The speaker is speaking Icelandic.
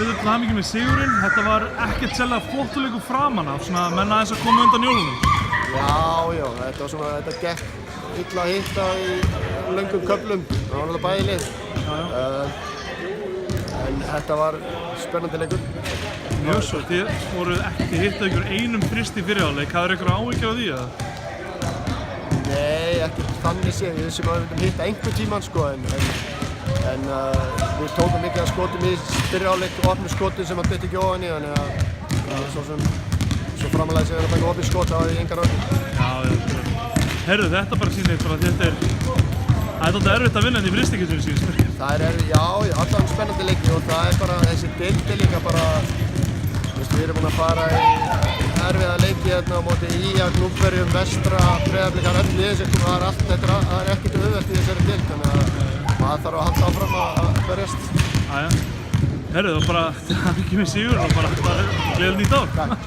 við til hamingju með sigurinn. Þetta var ekkert sérlega flottur leikur framan af, svona menn aðeins að koma undan jólunum. Já, þetta var svona, þetta gekk illa að hitta í löngum köflum. Það var náttúrulega bæði lið. En þetta var spennandi leikur. Mjög svo, þið voruð ekki hittað ykkur einum fristi fyrir áleik. Hafðir ykkur áhyggjur af því eða? Nei, ekki þannig séð. Við sem að við myndum hitta einhvern tímann sko, en við tókum mikið af skotum í fyrir áleik og opnum skotum sem að dytta ekki ofan í, þannig að svo framalega séð að taka opið skot, það var í engar öðru. Já, herru, þetta bara sýnir bara að þetta er alltaf erfitt að vinna þetta í fristikissinu síðust. Það er já, allan spennandi leiki og það er bara þessi deildi líka bara, við erum búin að fara í erfiða leiki hérna á móti IA, Gnúpverjum, Vestra, Breiðablik, öll lið sem það er allt þetta, það er ekkert auðvelt í þessari deild, þannig að maður þarf að halda áfram að berjast. Herru, það var bara, það var ekki með sigur og bara gleðilegt nýtt ár. Takk,